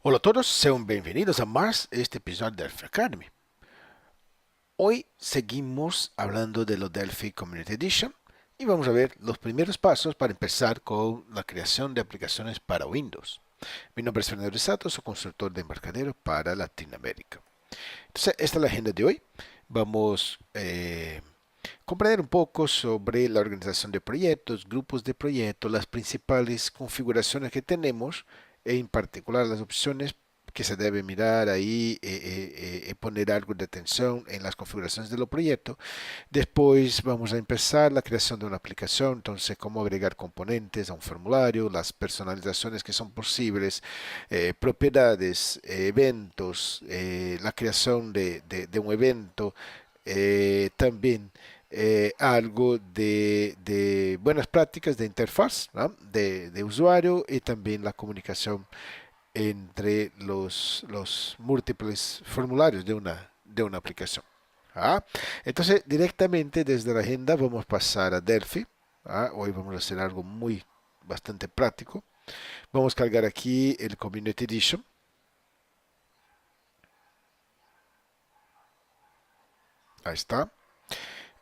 Hola a todos, sean bienvenidos a más este episodio de Delphi Academy. Hoy seguimos hablando de lo Delphi Community Edition y vamos a ver los primeros pasos para empezar con la creación de aplicaciones para Windows. Mi nombre es Fernando Risato, soy consultor de embarcadero para Latinoamérica. Entonces, esta es la agenda de hoy. Vamos a comprender un poco sobre la organización de proyectos, grupos de proyectos, las principales configuraciones que tenemos e en particular las opciones que se debe mirar ahí, poner algo de atención en las configuraciones de los proyectos. Después vamos a empezar la creación de una aplicación, entonces cómo agregar componentes a un formulario, las personalizaciones que son posibles, propiedades, eventos, la creación de un evento, también algo de buenas prácticas de interfaz, ¿no? de usuario y también la comunicación entre los múltiples formularios de una aplicación. ¿Ah? Entonces, directamente desde la agenda vamos a pasar a Delphi. ¿Ah? Hoy vamos a hacer algo bastante práctico. Vamos a cargar aquí el Community Edition. Ahí está.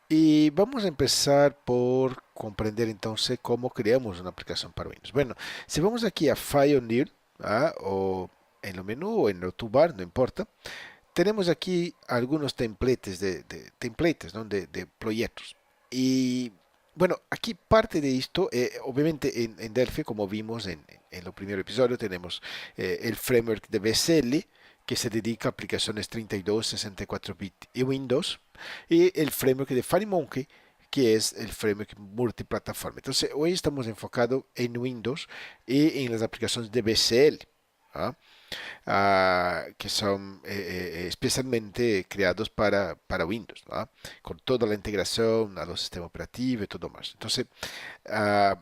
Y vamos a empezar por comprender entonces cómo creamos una aplicación para Windows. Bueno, si vamos aquí a File New, o en el menú o en el toolbar, no importa, tenemos aquí algunos templates templates, ¿no? de proyectos. Y bueno, aquí parte de esto, obviamente en Delphi, como vimos en el primer episodio, tenemos el framework de VSL, que se dedica a aplicaciones 32, 64 bit y Windows, y el framework de FireMonkey, que es el framework multiplataforma. Entonces, hoy estamos enfocados en Windows y en las aplicaciones de VSL. ¿Ah? Que son especialmente creados para Windows, ¿no? Con toda la integración a los sistemas operativos y todo más. Entonces, ah,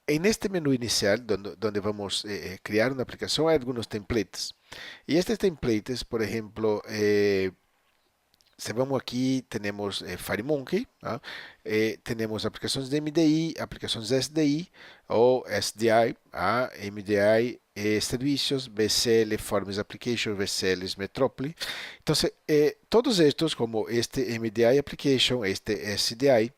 en este menú inicial, donde vamos a crear una aplicación, hay algunos templates. Y estos templates, por ejemplo, si vamos aquí, tenemos FireMonkey, ¿no? Tenemos aplicaciones de MDI, aplicaciones de SDI o SDI, MDI, servicios, VCL, Forms Application, VCL, Metrópoli. Entonces, todos estos, como este MDI Application, este SDI,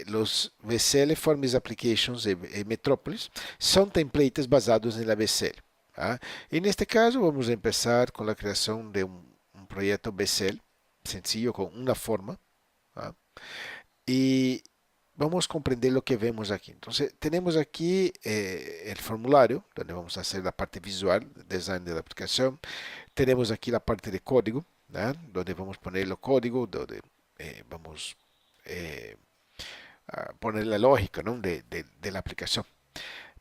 los VCL, Forms Applications y Metrópolis, son templates basados en la VCL. En este caso, vamos a empezar con la creación de un proyecto VCL sencillo con una forma. ¿Ah? Y vamos a comprender lo que vemos aquí. Entonces, tenemos aquí el formulario, donde vamos a hacer la parte visual, design de la aplicación. Tenemos aquí la parte de código, ¿no? Donde vamos a poner el código, donde vamos eh, a poner la lógica, ¿no? de la aplicación.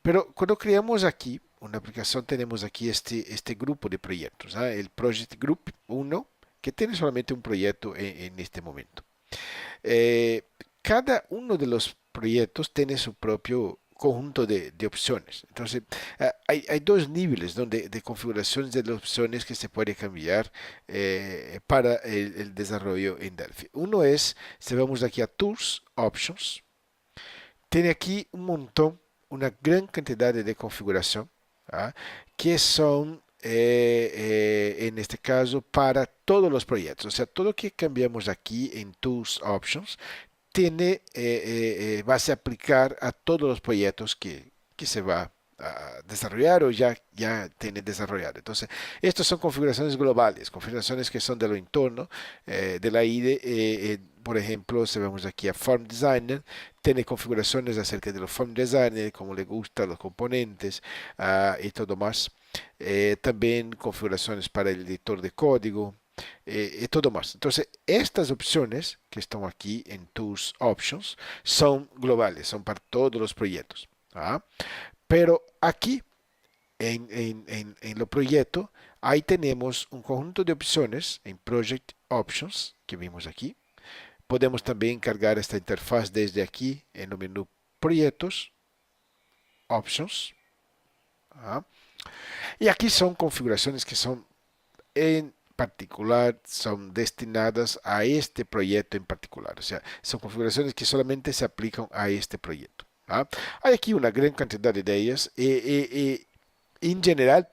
Pero cuando creamos aquí una aplicación, tenemos aquí este grupo de proyectos, ¿ah? El Project Group 1, que tiene solamente un proyecto en este momento. Eh, Cada uno de los proyectos tiene su propio conjunto de opciones. Entonces, hay dos niveles de configuraciones de las opciones que se puede cambiar para el desarrollo en Delphi. Uno es, si vamos aquí a Tools, Options, tiene aquí un montón, una gran cantidad de configuración, ¿ah? Que son, en este caso, para todos los proyectos. O sea, todo lo que cambiamos aquí en Tools Options va a se aplicar a todos los proyectos que se va a desarrollar o ya tiene desarrollado. Entonces, estas son configuraciones globales, configuraciones que son de lo entorno de la IDE. Por ejemplo, si vemos aquí a Form Designer, tiene configuraciones acerca de los Form Designer, cómo le gustan los componentes y todo más. También configuraciones para el editor de código, y todo más. Entonces, estas opciones que están aquí en tus options son globales, son para todos los proyectos. ¿Ah? Pero aquí en los proyectos, ahí tenemos un conjunto de opciones en Project Options que vimos aquí. Podemos también cargar esta interfaz desde aquí en el menú Proyectos, Options. ¿Ah? Y aquí son configuraciones que son en particular son destinadas a este proyecto en particular. O sea, son configuraciones que solamente se aplican a este proyecto. ¿Ah? Hay aquí una gran cantidad de ellas. En general,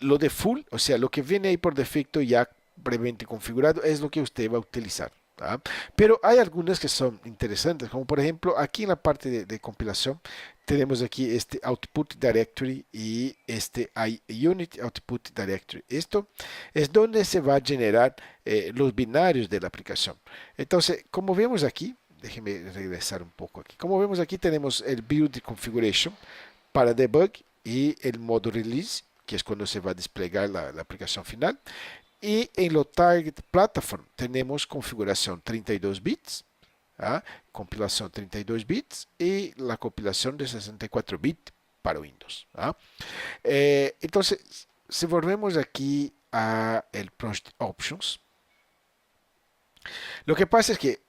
lo default, o sea, lo que viene ahí por defecto ya previamente configurado es lo que usted va a utilizar. ¿Ah? Pero hay algunas que son interesantes, como por ejemplo aquí en la parte de compilación tenemos aquí este Output Directory y este Unit Output Directory. Esto es donde se va a generar los binarios de la aplicación. Entonces, como vemos aquí, déjeme regresar un poco aquí. Como vemos aquí tenemos el Build Configuration para debug y el modo release, que es cuando se va a desplegar la aplicación final. Y en lo Target Platform tenemos configuración 32 bits, ¿ah? Compilación 32 bits y la compilación de 64 bits para Windows. ¿Ah? Entonces, si volvemos aquí a el Project Options, lo que pasa es que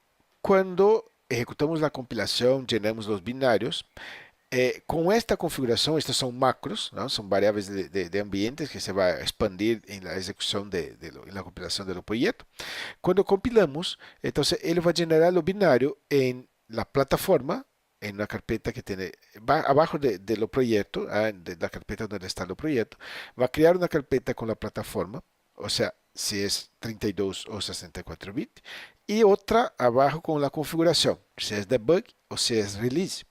cuando ejecutamos la compilación, llenamos los binarios, con esta configuración, estas son macros, ¿no? Son variables de ambientes que se va a expandir en la ejecución en la compilación del proyecto. Cuando compilamos, entonces él va a generar lo binario en la plataforma, en una carpeta que tiene abajo de lo proyecto, de la carpeta donde está el proyecto, va a crear una carpeta con la plataforma, o sea, si es 32 o 64 bits, y otra abajo con la configuración, si es debug o si es release.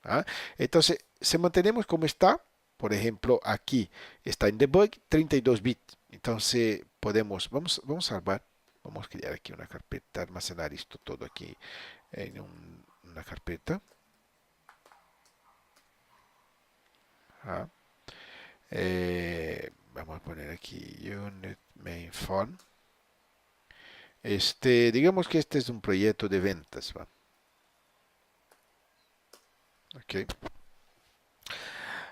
¿Ah? Entonces, si mantenemos como está, por ejemplo, aquí está en debug 32 bits. Entonces, vamos a salvar, vamos a crear aquí una carpeta, almacenar esto todo aquí en una carpeta. ¿Ah? Vamos a poner aquí unit main phone. Digamos que este es un proyecto de ventas, ¿va? Ok.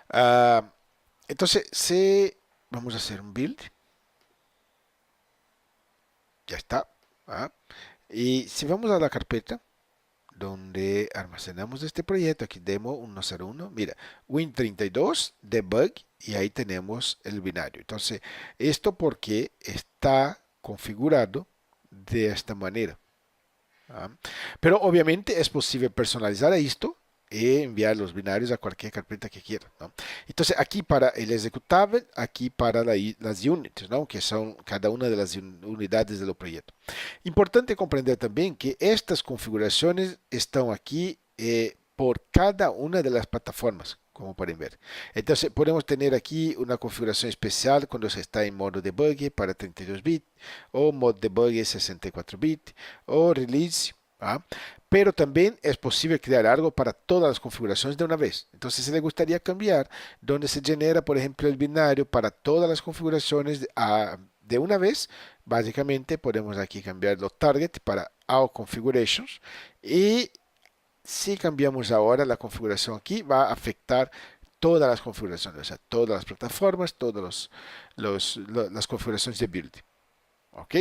Ah, entonces, vamos a hacer un build. Ya está. ¿Ah? Y si vamos a la carpeta donde almacenamos este proyecto, aquí demo 101, mira, Win32, debug, y ahí tenemos el binario. Entonces, esto porque está configurado de esta manera. ¿Ah? Pero obviamente es posible personalizar esto e enviar los binarios a cualquier carpeta que quiera, ¿no? Entonces aquí para el ejecutable, aquí para las units, ¿no? Que son cada una de las unidades del proyecto. Importante comprender también que estas configuraciones están aquí por cada una de las plataformas, como pueden ver. Entonces podemos tener aquí una configuración especial cuando se está en modo debug para 32 bits o modo debug 64 bits o release. ¿Ah? Pero también es posible crear algo para todas las configuraciones de una vez. Entonces, si le gustaría cambiar donde se genera, por ejemplo, el binario para todas las configuraciones de una vez, básicamente podemos aquí cambiar los target para All Configurations y si cambiamos ahora la configuración aquí, va a afectar todas las configuraciones, o sea, todas las plataformas, todas las configuraciones de build. ¿Ok?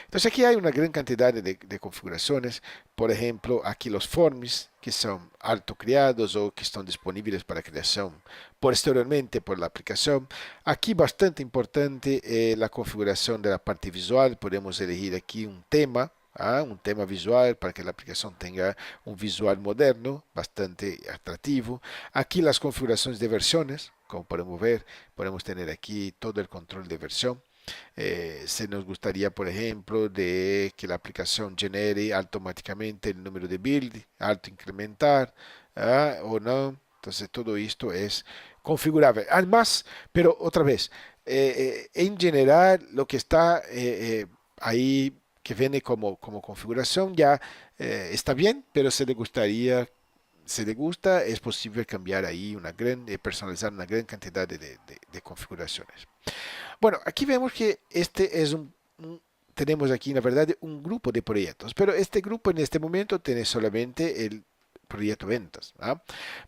Entonces aquí hay una gran cantidad de configuraciones. Por ejemplo, aquí los forms que son autocreados o que están disponibles para creación posteriormente por la aplicación. Aquí bastante importante la configuración de la parte visual. Podemos elegir aquí un tema. Un tema visual para que la aplicación tenga un visual moderno, bastante atractivo. Aquí las configuraciones de versiones, como podemos ver, podemos tener aquí todo el control de versión. Se nos gustaría, por ejemplo, de que la aplicación genere automáticamente el número de build, alto incrementar, o no. Entonces todo esto es configurable. Además, pero otra vez, en general lo que está ahí que viene como configuración ya está bien, pero se le gustaría, si le gusta, es posible cambiar ahí personalizar una gran cantidad de configuraciones. Bueno, aquí vemos que este es tenemos aquí, la verdad, un grupo de proyectos, pero este grupo en este momento tiene solamente el proyecto ventas. ¿Ah?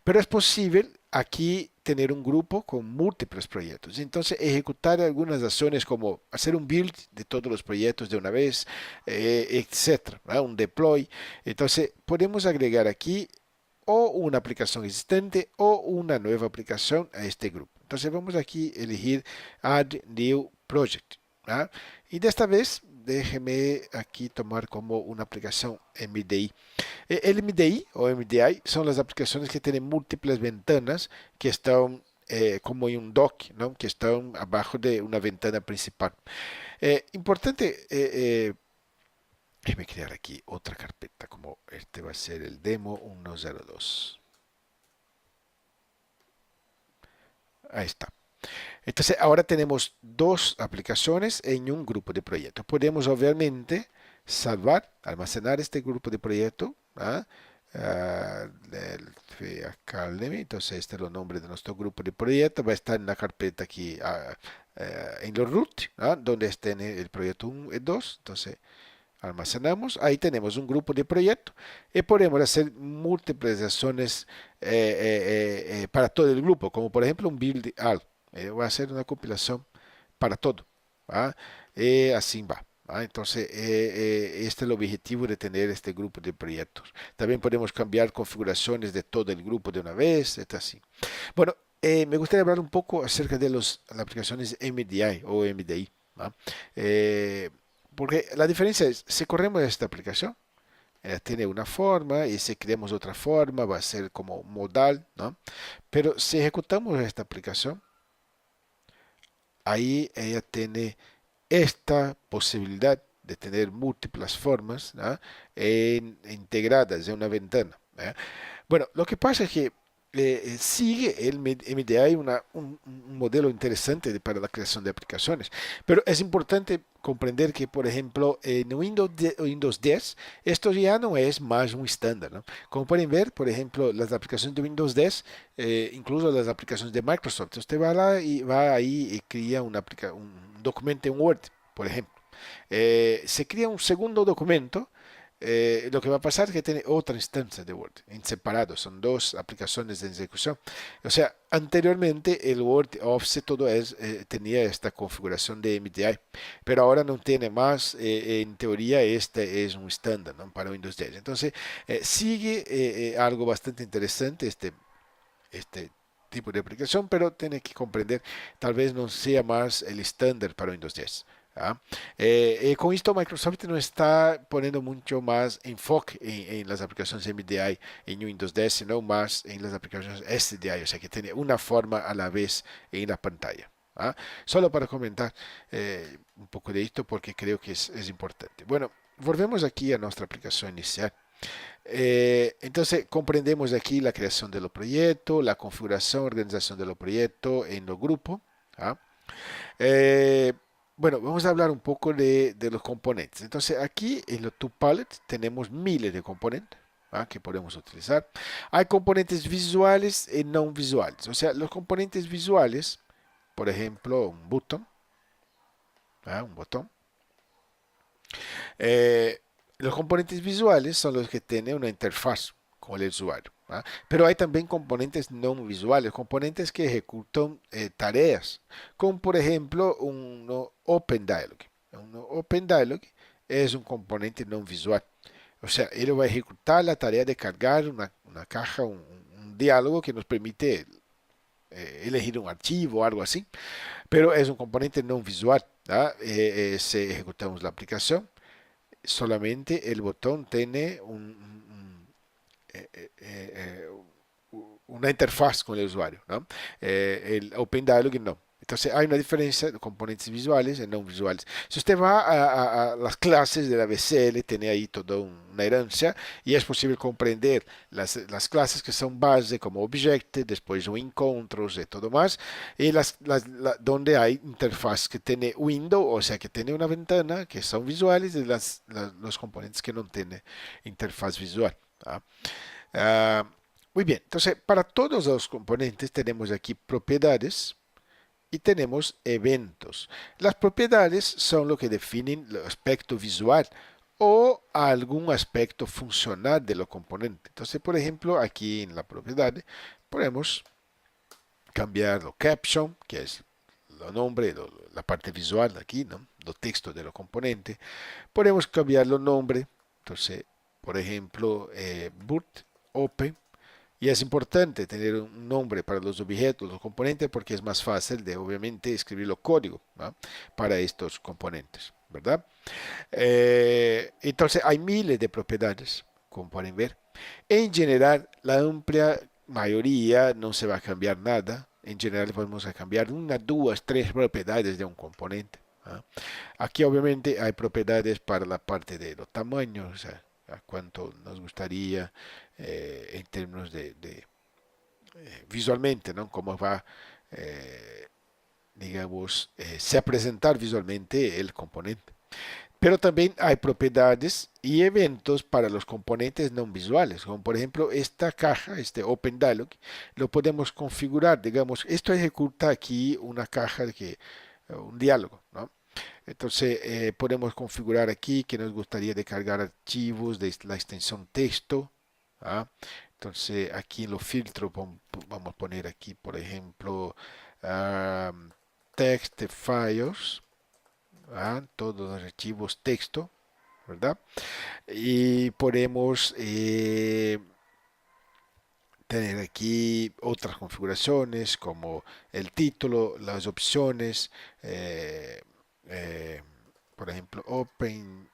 Pero es posible aquí tener un grupo con múltiples proyectos. Entonces, ejecutar algunas acciones como hacer un build de todos los proyectos de una vez, etcétera, ¿ah? Un deploy. Entonces, podemos agregar aquí o una aplicación existente o una nueva aplicación a este grupo. Entonces vamos aquí a elegir Add New Project. ¿Ah? Y de esta vez déjeme aquí tomar como una aplicación MDI. El MDI o MDI son las aplicaciones que tienen múltiples ventanas que están como en un dock, ¿no? Que están abajo de una ventana principal. Importante, déjeme crear aquí otra carpeta, como este va a ser el demo 102. Ahí está. Entonces, ahora tenemos dos aplicaciones en un grupo de proyectos. Podemos, obviamente, salvar, almacenar este grupo de proyecto. ¿Ah? Del Academy. Entonces, este es el nombre de nuestro grupo de proyecto. Va a estar en la carpeta aquí en los root, ¿ah? Donde esté el proyecto 1 y 2. Entonces, almacenamos. Ahí tenemos un grupo de proyecto y podemos hacer múltiples acciones para todo el grupo, como por ejemplo un build all. Voy a hacer una compilación para todo. ¿Va? Así va. ¿Va? Entonces, este es el objetivo de tener este grupo de proyectos. También podemos cambiar configuraciones de todo el grupo de una vez. Está así. Bueno, me gustaría hablar un poco acerca de las aplicaciones MDI o MDI. ¿Va? Eh, Porque la diferencia es, si corremos esta aplicación, tiene una forma y si creamos otra forma va a ser como modal, ¿no? Pero si ejecutamos esta aplicación, ahí ella tiene esta posibilidad de tener múltiples formas, ¿no? Integradas en una ventana. ¿Eh? Bueno, lo que pasa es que sigue el MDI un modelo interesante para la creación de aplicaciones, pero es importante comprender que, por ejemplo, en Windows 10, esto ya no es más un estándar, ¿no? Como pueden ver, por ejemplo, las aplicaciones de Windows 10, incluso las aplicaciones de Microsoft, usted va, y va ahí y crea un documento en Word, por ejemplo. Se crea un segundo documento. Lo que va a pasar es que tiene otra instancia de Word en separado, son dos aplicaciones de ejecución. O sea, anteriormente el Word Office todo tenía esta configuración de MDI, pero ahora no tiene más. En teoría, este es un estándar, ¿no? Para Windows 10. Entonces, sigue algo bastante interesante este tipo de aplicación, pero tiene que comprender, tal vez no sea más el estándar para Windows 10. ¿Ah? Con esto Microsoft no está poniendo mucho más enfoque en las aplicaciones MDI en Windows 10, sino más en las aplicaciones SDI, o sea que tiene una forma a la vez en la pantalla. ¿Ah? Solo para comentar un poco de esto porque creo que es importante. Bueno, volvemos aquí a nuestra aplicación inicial. Entonces comprendemos aquí la creación de los proyectos, la configuración, organización de los proyectos en los grupos. ¿Ah? Eh, bueno, vamos a hablar un poco de los componentes. Entonces aquí en los ToolPalette tenemos miles de componentes. ¿Ah? Que podemos utilizar. Hay componentes visuales y no visuales. O sea, los componentes visuales, por ejemplo, un botón. ¿Ah? Un botón. Eh, los componentes visuales son los que tienen una interfaz con el usuario. ¿Ah? Pero hay también componentes no visuales, componentes que ejecutan tareas, como por ejemplo un Open Dialog. Un Open Dialog es un componente no visual. O sea, él va a ejecutar la tarea de cargar una caja, un diálogo que nos permite elegir un archivo o algo así, pero es un componente no visual. ¿Ah? Si ejecutamos la aplicación, solamente el botón tiene eh, eh, eh, una interfaz con el usuario, ¿no? El Open Dialog no. Entonces hay una diferencia de componentes visuales y no visuales. Si usted va a las clases de la BCL, tiene ahí toda una herencia y es posible comprender las clases que son base como Object, después un encontros y todo más, y donde hay interfaz que tiene window, o sea que tiene una ventana que son visuales y los componentes que no tienen interfaz visual. ¿Ah? Ah, muy bien, entonces para todos los componentes tenemos aquí propiedades y tenemos eventos. Las propiedades son lo que definen el aspecto visual o algún aspecto funcional de los componentes. Entonces, por ejemplo, aquí en la propiedad podemos cambiar lo caption, que es el nombre, la parte visual aquí, ¿no? Los textos de los componentes. Podemos cambiar los nombres. Entonces, por ejemplo, boot, open. Y es importante tener un nombre para los objetos, los componentes, porque es más fácil de, obviamente, escribir los códigos, ¿no? Para estos componentes, ¿verdad? Entonces, hay miles de propiedades, como pueden ver. En general, la amplia mayoría no se va a cambiar nada. en general vamos a cambiar una, dos, tres propiedades de un componente. ¿Ah? Aquí obviamente hay propiedades para la parte de los tamaños, o sea, a cuánto nos gustaría en términos visualmente, ¿no? Cómo va, eh, digamos, se presentar visualmente el componente. Pero también hay propiedades y eventos para los componentes no visuales, como por ejemplo esta caja, este Open Dialog, lo podemos configurar, digamos, esto ejecuta aquí una caja un diálogo, ¿no? Entonces podemos configurar aquí que nos gustaría descargar archivos de la extensión texto. ¿Ah? Entonces aquí en los filtros vamos a poner aquí, por ejemplo, text files, ¿ah? Todos los archivos texto, ¿verdad? Y podemos tener aquí otras configuraciones como el título, las opciones, eh, eh, por ejemplo, Open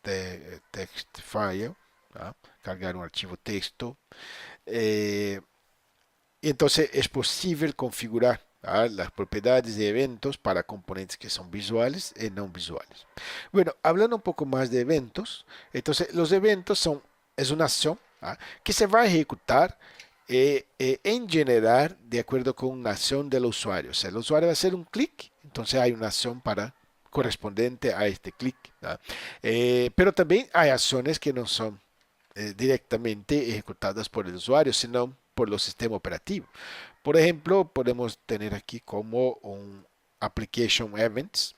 Text File, ¿ah? Cargar un archivo texto. eh, y entonces es posible configurar, ¿ah? Las propiedades de eventos para componentes que son visuales y no visuales. Bueno, hablando un poco más de eventos, entonces los eventos es una acción, ¿ah? Que se va a ejecutar en general de acuerdo con una acción del usuario. O sea, el usuario va a hacer un clic, entonces hay una acción para correspondiente a este clic, ¿ah? Pero también hay acciones que no son directamente ejecutadas por el usuario, sino por los sistemas operativos. Por ejemplo, podemos tener aquí como un Application Events.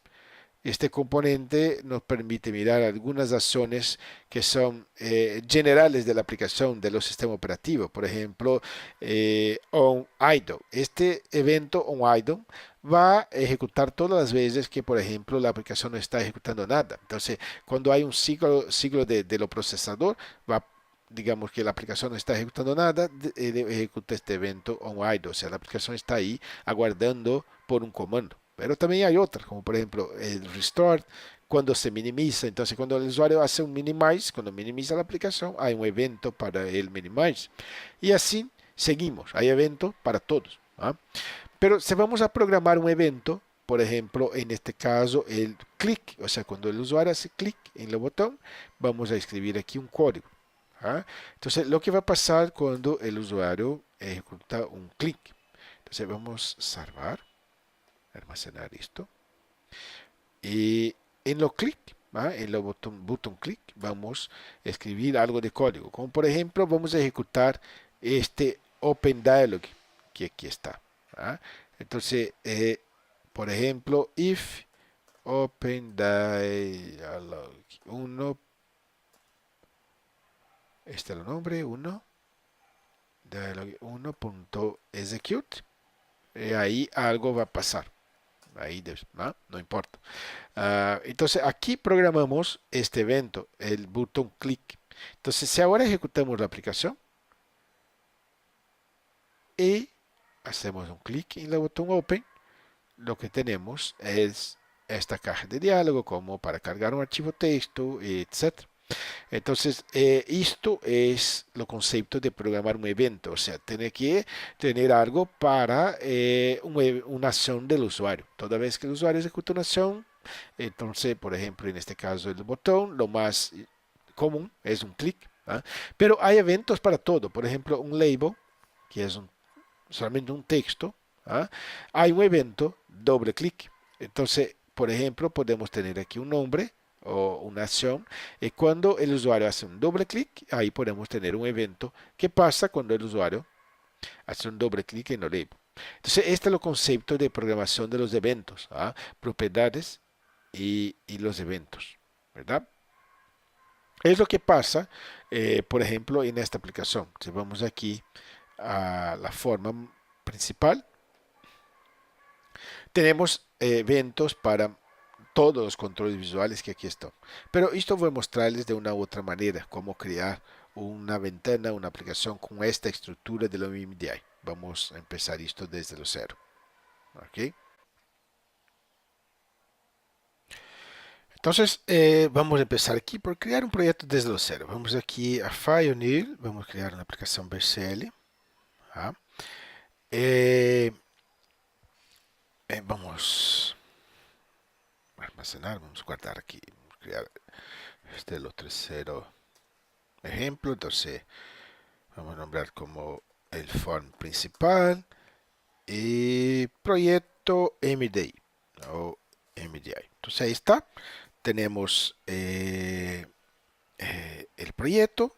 Este componente nos permite mirar algunas acciones que son generales de la aplicación de los sistemas operativos. Por ejemplo, onIdle. Este evento onIdle va a ejecutar todas las veces que, por ejemplo, la aplicación no está ejecutando nada. Entonces, cuando hay un ciclo de lo procesador, va digamos que la aplicación no está ejecutando nada, ejecuta este evento onIdle. O sea, la aplicación está ahí aguardando por un comando. Pero también hay otras, como por ejemplo el restore, cuando se minimiza. Entonces, cuando el usuario hace un minimize, cuando minimiza la aplicación, hay un evento para el minimize. Y así seguimos. Hay eventos para todos. ¿Ah? Pero si vamos a programar un evento, por ejemplo, en este caso, el clic, o sea, cuando el usuario hace clic en el botón, vamos a escribir aquí un código. ¿Ah? Entonces, lo que va a pasar cuando el usuario ejecuta un clic. Entonces, vamos a salvar, almacenar esto. Y en los clic, ¿ah? En los botón clic, vamos a escribir algo de código. Como por ejemplo, vamos a ejecutar este Open Dialog que aquí está. ¿Ah? Entonces, por ejemplo, if Open Dialog 1, este es el nombre, 1, dialog 1.execute, ahí algo va a pasar. Ahí, ¿no? No importa. Entonces aquí programamos este evento, el botón clic. Entonces si ahora ejecutamos la aplicación y hacemos un clic en el botón open, lo que tenemos es esta caja de diálogo como para cargar un archivo texto, etc. Entonces, esto es lo concepto de programar un evento, o sea, tiene que tener algo para una acción del usuario. Toda vez que el usuario ejecuta una acción, entonces, por ejemplo, en este caso el botón, lo más común es un clic. ¿Ah? Pero hay eventos para todo, por ejemplo, un label, que es solamente un texto. ¿Ah? Hay un evento, doble clic. Entonces, por ejemplo, podemos tener aquí un nombre o una acción. Y cuando el usuario hace un doble clic, ahí podemos tener un evento. ¿Qué pasa cuando el usuario hace un doble clic en el label? Entonces, este es el concepto de programación de los eventos, ¿ah? Propiedades y los eventos, ¿verdad? Es lo que pasa, por ejemplo, en esta aplicación. Si vamos aquí a la forma principal, tenemos eventos para todos los controles visuales que aquí están. Pero esto voy a mostrarles de una u otra manera cómo crear una ventana, una aplicación con esta estructura de la MIDI. Vamos a empezar esto desde lo cero. ¿Ok? Entonces, vamos a empezar aquí por crear un proyecto desde lo cero. Vamos aquí a File New, vamos a crear una aplicación VCL. ¿Ah? Eh, vamos a almacenar, vamos a guardar aquí, crear este es el tercero ejemplo. Entonces vamos a nombrar como el form principal y proyecto MDI o MDI. Entonces ahí está, tenemos el proyecto.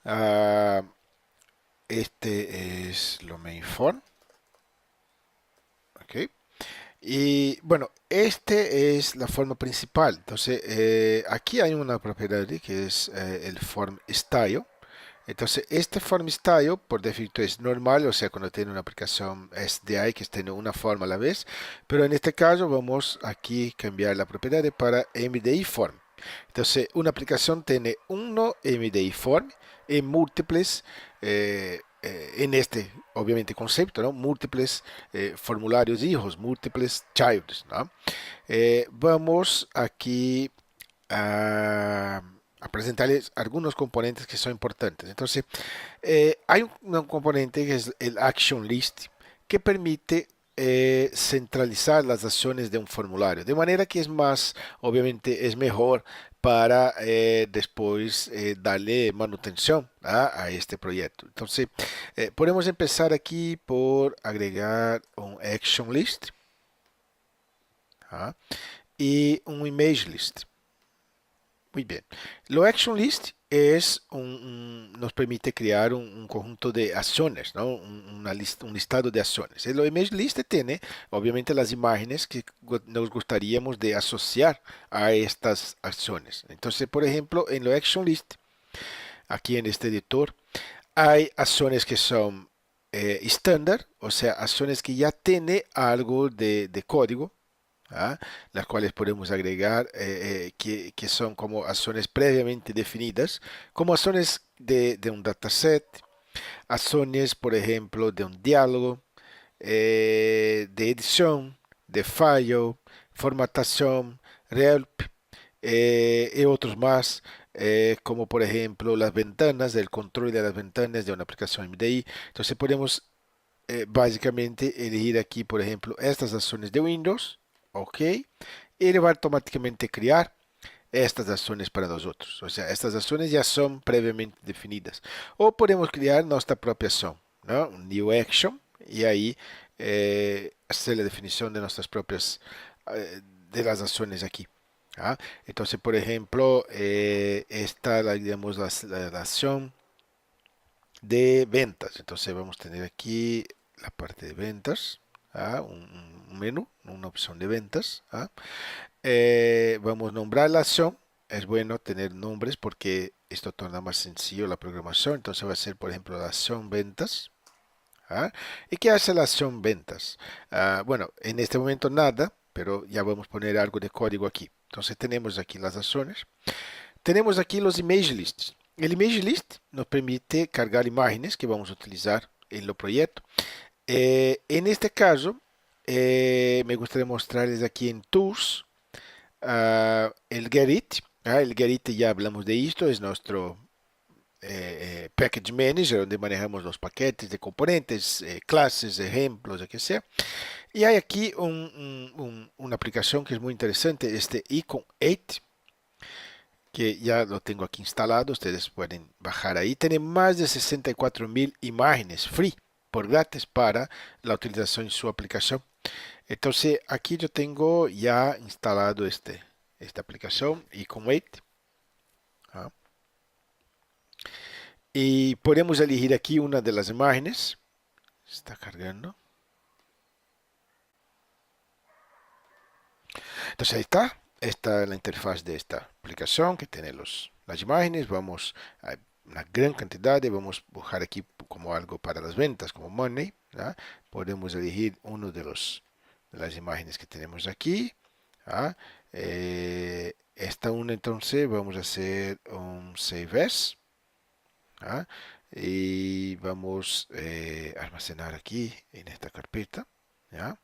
Ah, este es lo main form. Ok. Y bueno, este es la forma principal. Entonces, aquí hay una propiedad que es el form style. Entonces, este form style por defecto es normal, o sea, cuando tiene una aplicación SDI que tiene una forma a la vez. Pero en este caso vamos aquí a cambiar la propiedad para MDI form. Entonces, una aplicación tiene uno MDI form en múltiples, en este, obviamente, concepto, ¿no? Múltiples formularios hijos, múltiples childs, ¿no? Vamos aquí a presentarles algunos componentes que son importantes. Entonces, hay un componente que es el Action List que permite centralizar las acciones de un formulario, de manera que es más, obviamente es mejor para después darle manutención a este proyecto. Entonces, podemos empezar aquí por agregar un Action List ¿ah? Y un Image List. Muy bien. Lo Action List nos permite crear un conjunto de acciones, ¿no? Un listado de acciones. El Image List tiene, obviamente, las imágenes que nos gustaríamos de asociar a estas acciones. Entonces, por ejemplo, en lo Action List, aquí en este editor, hay acciones que son estándar, o sea, acciones que ya tiene algo de código, ¿ah? Las cuales podemos agregar que son como acciones previamente definidas, como acciones de un dataset, acciones, por ejemplo, de un diálogo, de edición, de fallo, formatación, relp y otros más, como por ejemplo las ventanas, el control de las ventanas de una aplicación MDI. Entonces podemos básicamente elegir aquí, por ejemplo, estas acciones de Windows, ok, y él va a automáticamente crear estas acciones para nosotros. O sea, estas acciones ya son previamente definidas. O podemos crear nuestra propia acción, ¿no? Un new action, y ahí hacer la definición de nuestras propias, de las acciones aquí. ¿Ah? Entonces, por ejemplo, esta la, digamos, la acción de ventas. Entonces vamos a tener aquí la parte de ventas, un menú, una opción de ventas. Vamos a nombrar la acción. Es bueno tener nombres porque esto torna más sencillo la programación. Entonces va a ser, por ejemplo, la acción ventas. ¿Y qué hace la acción ventas? Bueno, en este momento nada, pero ya vamos a poner algo de código aquí. Entonces tenemos aquí las acciones. Tenemos aquí los image lists. El image list nos permite cargar imágenes que vamos a utilizar en el proyecto. En este caso, me gustaría mostrarles aquí en Tools el Get. El Get ya hablamos de esto, es nuestro Package Manager, donde manejamos los paquetes de componentes, clases, ejemplos, lo que sea. Y hay aquí una aplicación que es muy interesante, este Icon 8, que ya lo tengo aquí instalado, ustedes pueden bajar ahí. Tiene más de 64.000 imágenes free por gratis para la utilización en su aplicación. Entonces aquí yo tengo ya instalado esta aplicación Icon 8. ¿Ah? Y podemos elegir aquí una de las imágenes. Está cargando. Entonces ahí está. Esta es la interfaz de esta aplicación que tiene las imágenes. Vamos a una gran cantidad y vamos a buscar aquí como algo para las ventas, como money. ¿Ah? Podemos elegir uno de las imágenes que tenemos aquí. ¿Ah? Esta una entonces vamos a hacer un save as. ¿Ah? Y vamos a almacenar aquí en esta carpeta. ¿Ya?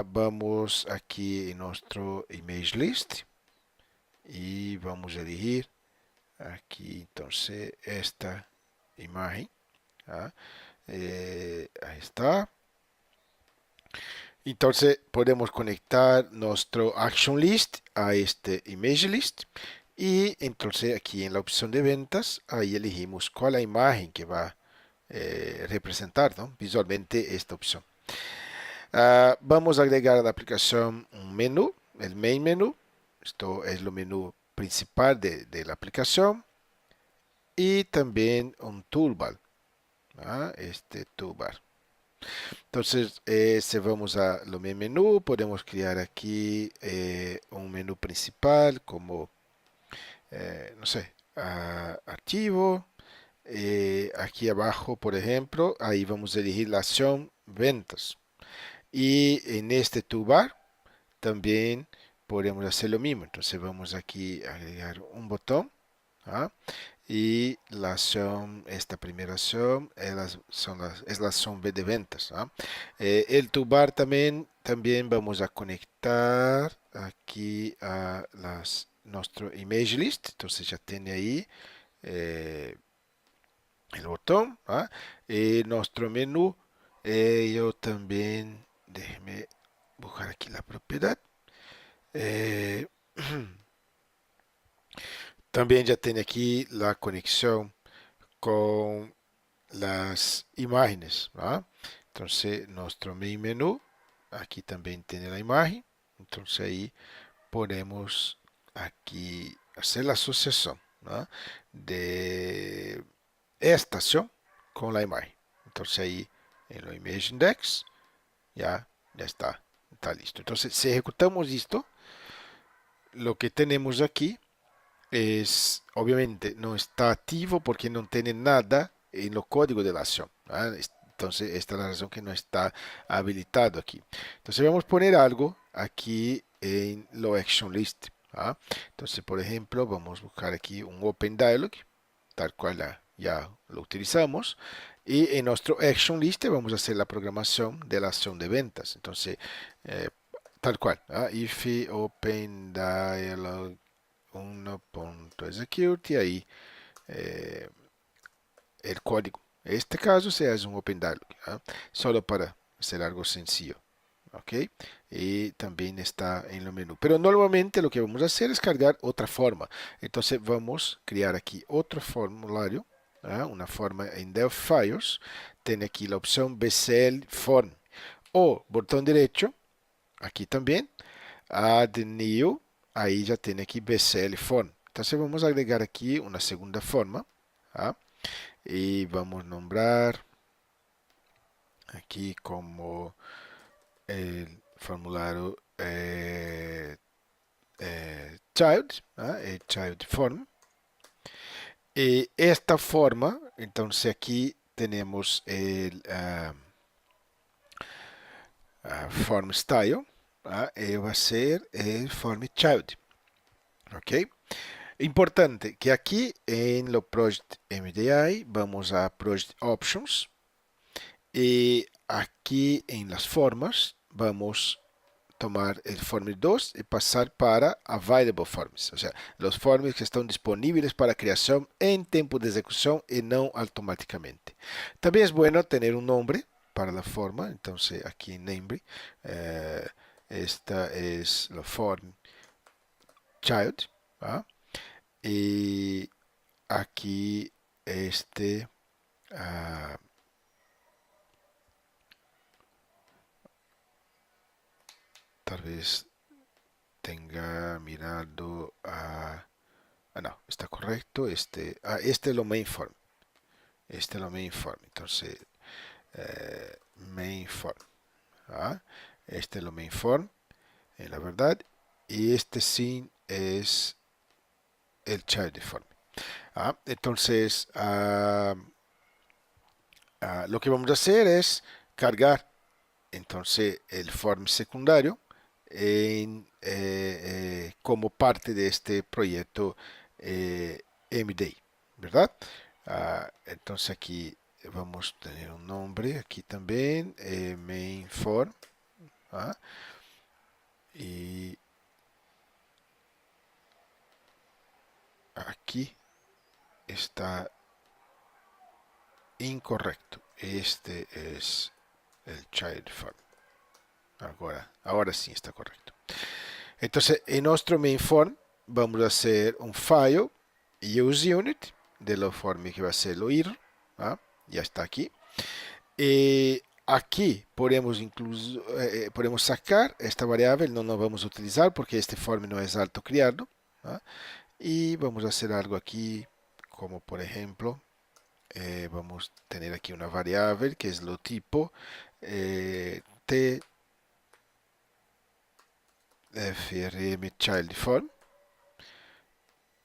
Vamos aquí en nuestro image list y vamos a elegir aquí entonces esta imagen. ¿Ah? Ahí está. Entonces podemos conectar nuestro action list a este image list y entonces aquí en la opción de ventas, ahí elegimos cuál es la imagen que va a representar, ¿no? Visualmente esta opción. Vamos a agregar a la aplicación un menú, el main menú. Esto es el menú principal de la aplicación y también un toolbar, este toolbar. Entonces, si vamos a lo main menú, podemos crear aquí un menú principal como, no sé, archivo. Aquí abajo, por ejemplo, ahí vamos a elegir la acción ventas. Y en este toolbar también podemos hacer lo mismo. Entonces vamos aquí a agregar un botón. ¿Ah? Y la acción, esta primera acción es la acción de ventas. ¿Ah? El toolbar también vamos a conectar aquí a nuestro image list. Entonces ya tiene ahí eh, el botón. ¿Ah? Nuestro menú. Yo también, déjeme buscar aquí la propiedad. Eh, también ya tiene aquí la conexión con las imágenes. ¿Va? Entonces, nuestro main menú, aquí también tiene la imagen. Entonces, ahí podemos aquí hacer la asociación, ¿va? De esta acción con la imagen. Entonces, ahí en lo Image Index, ya está listo. Entonces, si ejecutamos esto, lo que tenemos aquí es, obviamente, no está activo porque no tiene nada en los códigos de la acción. Entonces, esta es la razón que no está habilitado aquí. Entonces, vamos a poner algo aquí en lo action list. Entonces, por ejemplo, vamos a buscar aquí un open dialog, tal cual ya lo utilizamos. Y en nuestro action list vamos a hacer la programación de la acción de ventas. Entonces, eh, tal cual. If open dialog 1.execute y ahí eh, el código. En este caso se hace un open dialog, solo para hacer algo sencillo. ¿Ok? Y también está en el menú. Pero normalmente lo que vamos a hacer es cargar otra forma. Entonces vamos a crear aquí otro formulario, una forma en Delphi Files. Tiene aquí la opción BCL Form o botón derecho, aquí también, Add New, ahí ya tiene aquí BCL Form. Entonces vamos a agregar aquí una segunda forma. ¿Ah? Y vamos a nombrar aquí como el formulario child, el child form. Y esta forma, entonces aquí tenemos el form style, va a ser el form child. Ok. Importante que aquí en lo Project MDI vamos a Project Options y aquí en las formas vamos a tomar el form 2 y pasar para Available Forms, o sea, los forms que están disponibles para creación en tiempo de ejecución y no automáticamente. También es bueno tener un nombre para la forma, entonces aquí en Name, esta es la form child, ¿ah? Y aquí este ah, tal vez tenga mirado a no, está correcto. Este es lo main form. Este es lo main form. Entonces, main form. ¿Ah? Este es lo main form, en la verdad. Y este sí es el child form. Entonces, lo que vamos a hacer es cargar entonces el form secundario como parte de este proyecto MD, ¿verdad? Entonces aquí vamos a tener un nombre aquí también, main form, ¿ah? Y aquí está incorrecto. Este es el child form. Ahora sí está correcto. Entonces, en nuestro main form vamos a hacer un file use unit de lo form que va a ser lo ir. ¿Ah? Ya está aquí. Aquí podemos incluso podemos sacar esta variable, no nos vamos a utilizar porque este form no es alto criado. ¿Ah? Y vamos a hacer algo aquí, como por ejemplo, vamos a tener aquí una variable que es lo tipo t frm child form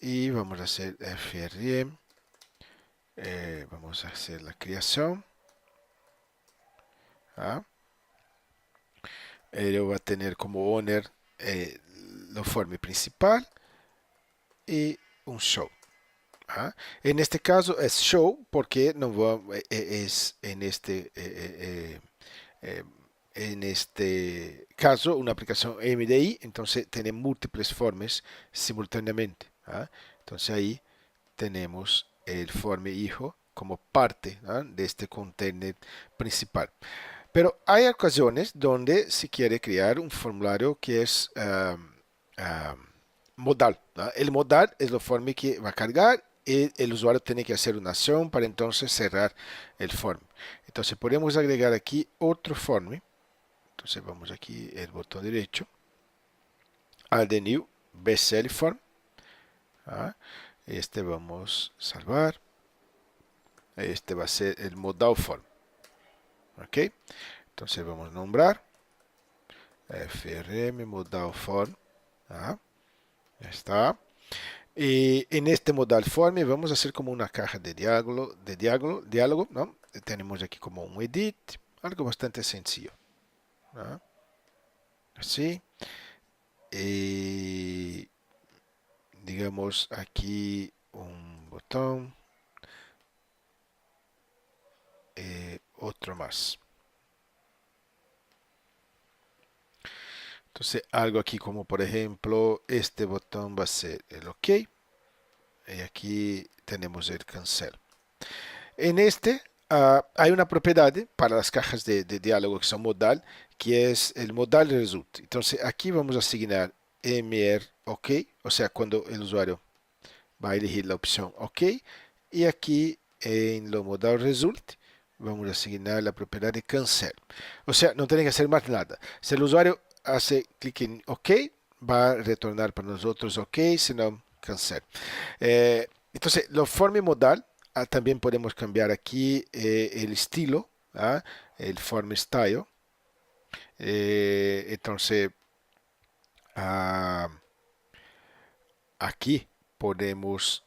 y vamos a hacer frm, vamos a hacer la creación. ¿Ah? Él va a tener como owner la forma principal y un show. ¿Ah? En este caso es show porque no va, es eh, en este caso una aplicación MDI, entonces tiene múltiples formas simultáneamente. ¿Ah? Entonces ahí tenemos el form hijo como parte, ¿ah? de este container principal. Pero hay ocasiones donde se quiere crear un formulario que es modal, ¿no? El modal es la forma que va a cargar y el usuario tiene que hacer una acción para entonces cerrar el form. Entonces podemos agregar aquí otro form. Entonces vamos aquí el botón derecho, add the new bestseller form. ¿Ah? Este vamos a salvar. Este va a ser el modal form. ¿Ok? Entonces vamos a nombrar frm modal form. ¿Ah? Ya está. Y en este modal form vamos a hacer como una caja de diálogo, ¿no? Tenemos aquí como un edit, algo bastante sencillo. ¿No? Así. Y digamos aquí un botón, otro más. Entonces algo aquí como por ejemplo este botón va a ser el OK y aquí tenemos el cancel. En este hay una propiedad para las cajas de diálogo que son modal, que es el modal result. Entonces aquí vamos a asignar mr OK, o sea, cuando el usuario va a elegir la opción OK. Y aquí en lo modal result vamos a asignar la propiedad de cancel. O sea, no tiene que hacer más nada. Si el usuario hace clic en OK, va a retornar para nosotros OK, si no, cancel. Entonces, lo form modal, también podemos cambiar aquí el estilo, ¿ah? El form style. Entonces, ah, aquí podemos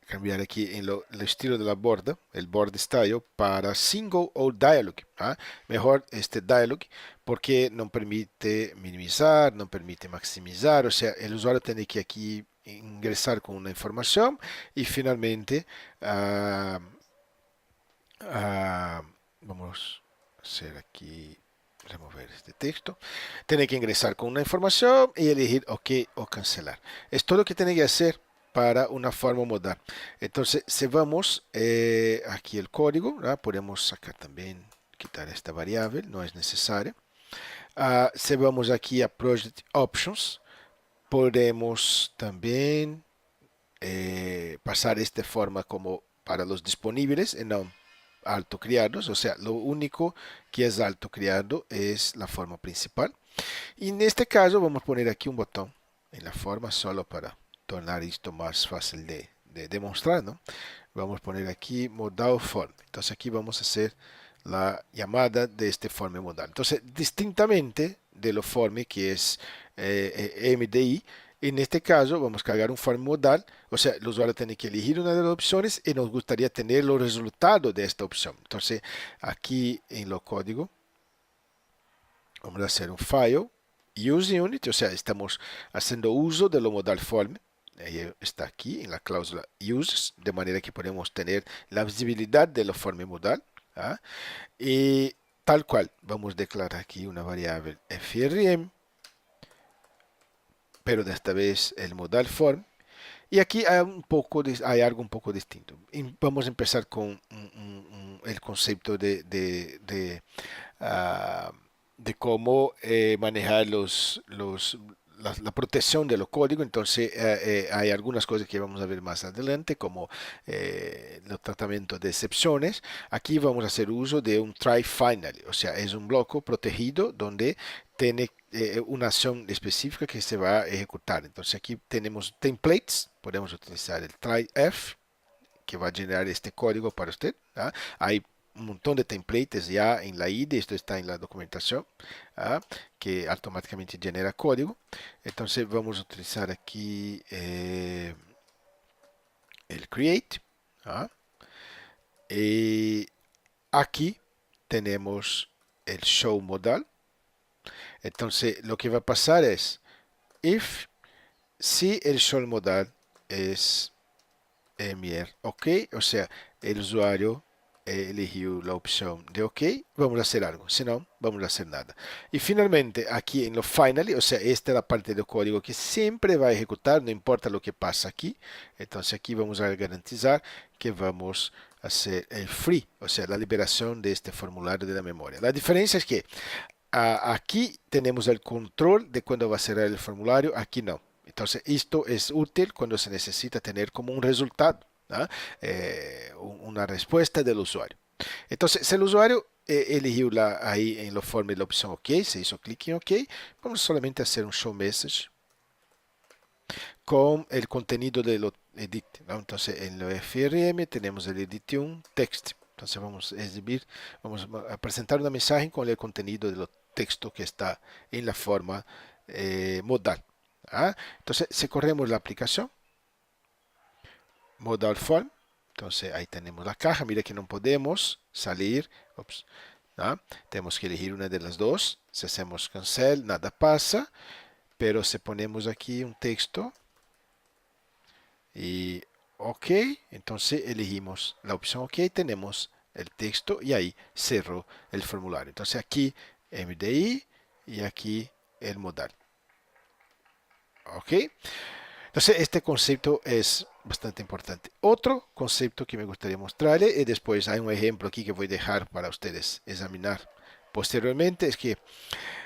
cambiar aquí en el estilo de la borda, el board style, para single o dialog. ¿Ah? Mejor este dialog porque no permite minimizar, no permite maximizar, o sea, el usuario tiene que aquí ingresar con una información y finalmente vamos a hacer aquí, remover este texto. Tiene que ingresar con una información y elegir OK o cancelar. Es todo lo que tiene que hacer para una forma modal. Entonces, si vamos aquí el código, ¿no? Podemos sacar también, quitar esta variable, no es necesario. Si vamos aquí a Project Options, podemos también pasar esta forma como para los disponibles y no alto criados, o sea, lo único que es alto criado es la forma principal. Y en este caso vamos a poner aquí un botón en la forma solo para tornar esto más fácil de demostrar, ¿no? Vamos a poner aquí modal form. Entonces aquí vamos a hacer la llamada de este form modal. Entonces, distintamente de lo form que es MDI, en este caso vamos a cargar un form modal, o sea, el usuario tiene que elegir una de las opciones y nos gustaría tener los resultados de esta opción. Entonces, aquí en lo código, vamos a hacer un file use unit, o sea, estamos haciendo uso de lo modal form. Está aquí en la cláusula use, de manera que podemos tener la visibilidad de la forma modal. ¿Ah? Y tal cual, vamos a declarar aquí una variable frm, pero de esta vez el modal form. Y aquí hay, hay algo un poco distinto. Vamos a empezar con el concepto ah, de cómo manejar la protección de los códigos. Entonces, hay algunas cosas que vamos a ver más adelante, como los tratamientos de excepciones. Aquí vamos a hacer uso de un try finally, o sea, es un bloque protegido donde tiene una acción específica que se va a ejecutar. Entonces, aquí tenemos templates, podemos utilizar el try f que va a generar este código para usted. ¿Ah? Hay un montón de templates ya en la IDE, esto está en la documentación, ¿ah? Que automáticamente genera código. Entonces vamos a utilizar aquí el create. ¿Ah? Y aquí tenemos el show modal. Entonces lo que va a pasar es, if si el show modal es Emir, ok, o sea, el usuario eligió la opción de ok, vamos a hacer algo, si no, vamos a hacer nada. Y finalmente, aquí en lo finally, o sea, esta es la parte del código que siempre va a ejecutar, no importa lo que pasa aquí. Entonces aquí vamos a garantizar que vamos a hacer el free, o sea, la liberación de este formulario de la memoria. La diferencia es que aquí tenemos el control de cuándo va a cerrar el formulario, aquí no. Entonces, esto es útil cuando se necesita tener como un resultado, ¿ah? Una respuesta del usuario. Entonces, si el usuario eligió ahí en la forma la opción OK, se hizo clic en OK, vamos solamente a hacer un show message con el contenido de lo edit, ¿no? Entonces, en lo FRM tenemos el edition text. Entonces, vamos a exhibir, vamos a presentar una mensaje con el contenido de lo texto que está en la forma modal. ¿Ah? Entonces, si corremos la aplicación, modal form, entonces ahí tenemos la caja. Mira que no podemos salir. Ups, ¿ah? Tenemos que elegir una de las dos. Si hacemos cancel, nada pasa. Pero si ponemos aquí un texto y OK, entonces elegimos la opción OK, tenemos el texto y ahí cerró el formulario. Entonces aquí MDI y aquí el modal. OK. Entonces, este concepto es bastante importante. Otro concepto que me gustaría mostrarle, y después hay un ejemplo aquí que voy a dejar para ustedes examinar posteriormente, es que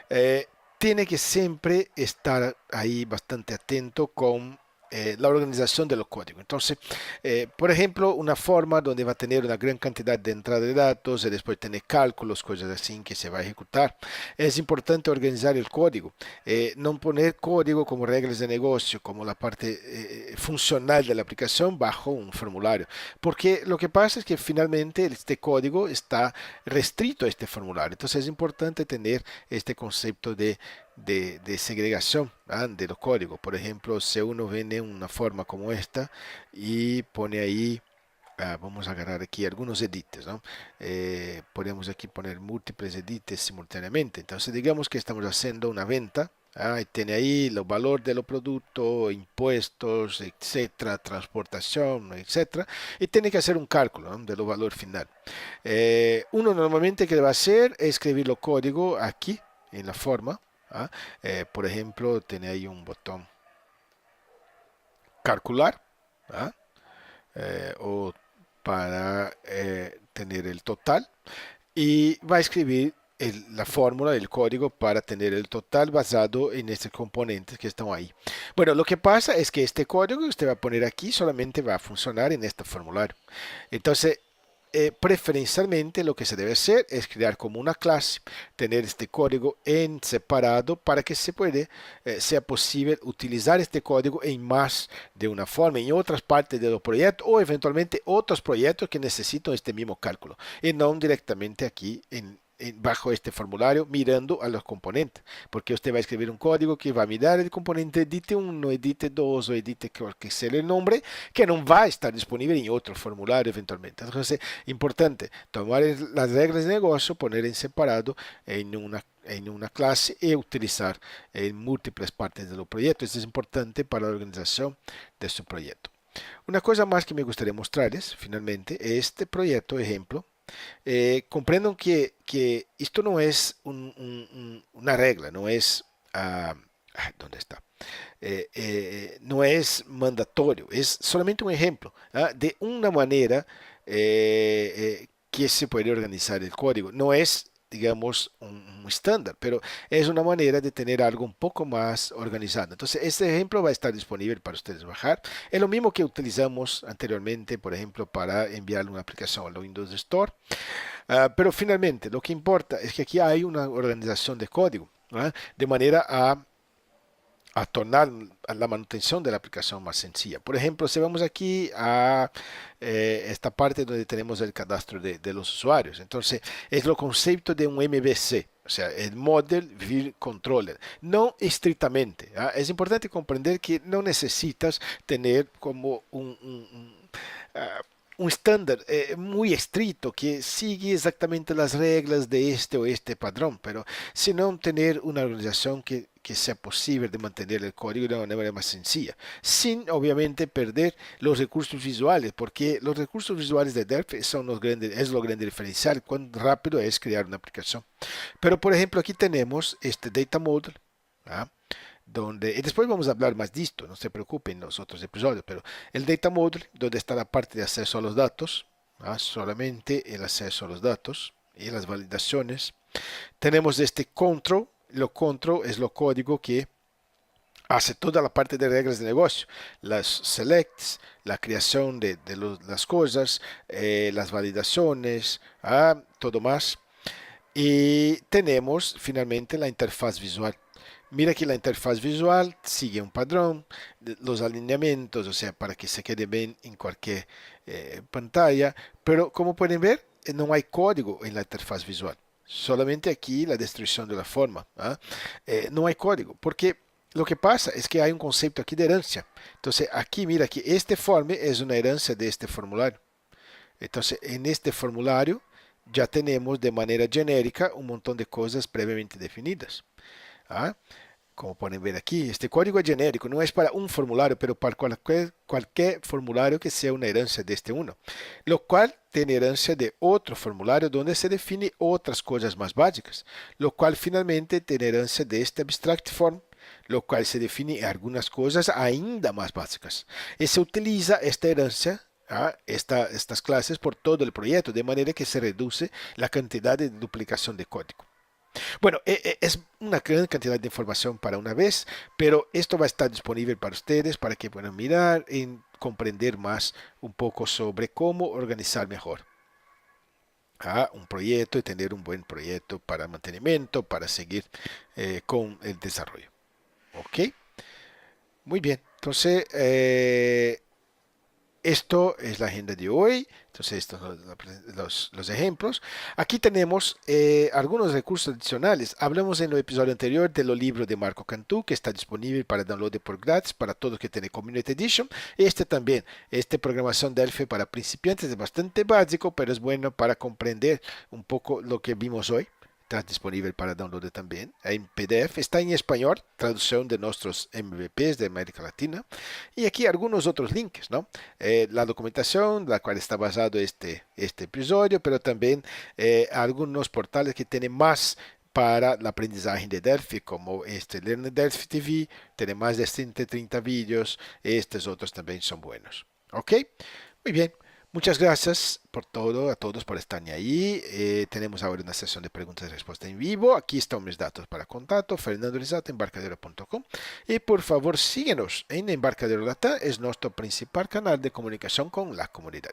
eh, tiene que siempre estar ahí bastante atento con la organización de los códigos. Entonces, por ejemplo, una forma donde va a tener una gran cantidad de entrada de datos y después tener cálculos, cosas así que se va a ejecutar. Es importante organizar el código, no poner código como reglas de negocio, como la parte funcional de la aplicación bajo un formulario. Porque lo que pasa es que finalmente este código está restrito a este formulario. Entonces es importante tener este concepto de segregación, ¿ah? De los códigos. Por ejemplo, si uno viene una forma como esta y pone ahí, vamos a agarrar aquí algunos edits, ¿no? Podemos aquí poner múltiples edits simultáneamente. Entonces, digamos que estamos haciendo una venta. Y tiene ahí los valores de los productos, impuestos, etcétera, transportación, etcétera, y tiene que hacer un cálculo, ¿no? De los valores final. Uno normalmente que va a hacer es escribir los códigos aquí en la forma. ¿Ah? Por ejemplo, tiene ahí un botón calcular, ¿ah? O para tener el total y va a escribir la fórmula del código para tener el total basado en estos componentes que están ahí. Bueno, lo que pasa es que este código que usted va a poner aquí solamente va a funcionar en este formulario. Entonces, preferencialmente lo que se debe hacer es crear como una clase, tener este código en separado para que sea posible utilizar este código en más de una forma, en otras partes del proyecto o eventualmente otros proyectos que necesitan este mismo cálculo y no directamente aquí bajo este formulario mirando a los componentes, porque usted va a escribir un código que va a mirar el componente edite 1, edite 2 o edite que sea el nombre, que no va a estar disponible en otro formulario eventualmente. Entonces, importante tomar las reglas de negocio, poner en separado en una clase y utilizar en múltiples partes de los proyectos. Esto es importante para la organización de su proyecto. Una cosa más que me gustaría mostrarles finalmente es este proyecto ejemplo. Comprendan que esto no es una regla, no es... ¿dónde está? no es mandatorio, es solamente un ejemplo, de una manera que se puede organizar el código. No es, digamos, un estándar, pero es una manera de tener algo un poco más organizado. Entonces, este ejemplo va a estar disponible para ustedes bajar. Es lo mismo que utilizamos anteriormente, por ejemplo, para enviar una aplicación a la Windows Store. Pero finalmente, lo que importa es que aquí hay una organización de código, de manera a tornar a la manutención de la aplicación más sencilla. Por ejemplo, si vamos aquí a esta parte donde tenemos el cadastro de los usuarios, entonces es lo concepto de un MVC, o sea, el Model View Controller. No estrictamente, es importante comprender que no necesitas tener como ah, un estándar muy estricto que sigue exactamente las reglas de este o este padrón, pero sino tener una organización que sea posible de mantener el código de una manera más sencilla, sin obviamente perder los recursos visuales, porque los recursos visuales de Delphi son es lo grande diferencial, cuán rápido es crear una aplicación. Pero por ejemplo aquí tenemos este Data Model, ¿ah? Donde, y después vamos a hablar más de esto, no se preocupen en los otros episodios, pero el Data Model, donde está la parte de acceso a los datos, solamente el acceso a los datos y las validaciones. Tenemos este control, lo control es lo código que hace toda la parte de reglas de negocio, las selects, la creación de las cosas, las validaciones, todo más. Y tenemos finalmente la interfaz visual. Mira que la interfaz visual sigue un patrón, los alineamientos, o sea, para que se quede bien en cualquier pantalla, pero como pueden ver, no hay código en la interfaz visual. Solamente aquí la destrucción de la forma. No hay código, porque lo que pasa es que hay un concepto aquí de herencia. Entonces, aquí mira que este forme es una herencia de este formulario. Entonces, en este formulario ya tenemos de manera genérica un montón de cosas previamente definidas. ¿Ah? Como pueden ver aquí, este código es genérico, no es para un formulario, pero para cualquier formulario que sea una herencia de este uno, lo cual tiene herencia de otro formulario donde se define otras cosas más básicas, lo cual finalmente tiene herencia de este abstract form, lo cual se define algunas cosas ainda más básicas. Y se utiliza esta herencia, estas clases por todo el proyecto, de manera que se reduce la cantidad de duplicación de código. Bueno, es una gran cantidad de información para una vez, pero esto va a estar disponible para ustedes para que puedan mirar y comprender más un poco sobre cómo organizar mejor un proyecto y tener un buen proyecto para mantenimiento, para seguir con el desarrollo. ¿Ok? Muy bien. Entonces, esto es la agenda de hoy. Entonces, estos son los ejemplos. Aquí tenemos algunos recursos adicionales. Hablamos en el episodio anterior de los libros de Marco Cantú, que está disponible para download por gratis para todos que tienen Community Edition. Este también, programación Delphi para principiantes es bastante básico, pero es bueno para comprender un poco lo que vimos hoy. Está disponible para download también en PDF. Está en español, traducción de nuestros MVPs de América Latina. Y aquí algunos otros links, ¿no? La documentación, la cual está basado este episodio, pero también algunos portales que tienen más para el aprendizaje de Delphi, como Learn Delphi TV, tiene más de 130 vídeos. Estos otros también son buenos. ¿Ok? Muy bien. Muchas gracias por todo, a todos por estar ahí. Tenemos ahora una sesión de preguntas y respuestas en vivo. Aquí están mis datos para contacto, fernandorizata.embarcadero.com. Y por favor, síguenos en Embarcadero Latam, es nuestro principal canal de comunicación con la comunidad.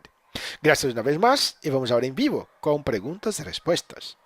Gracias una vez más y vamos ahora en vivo con preguntas y respuestas.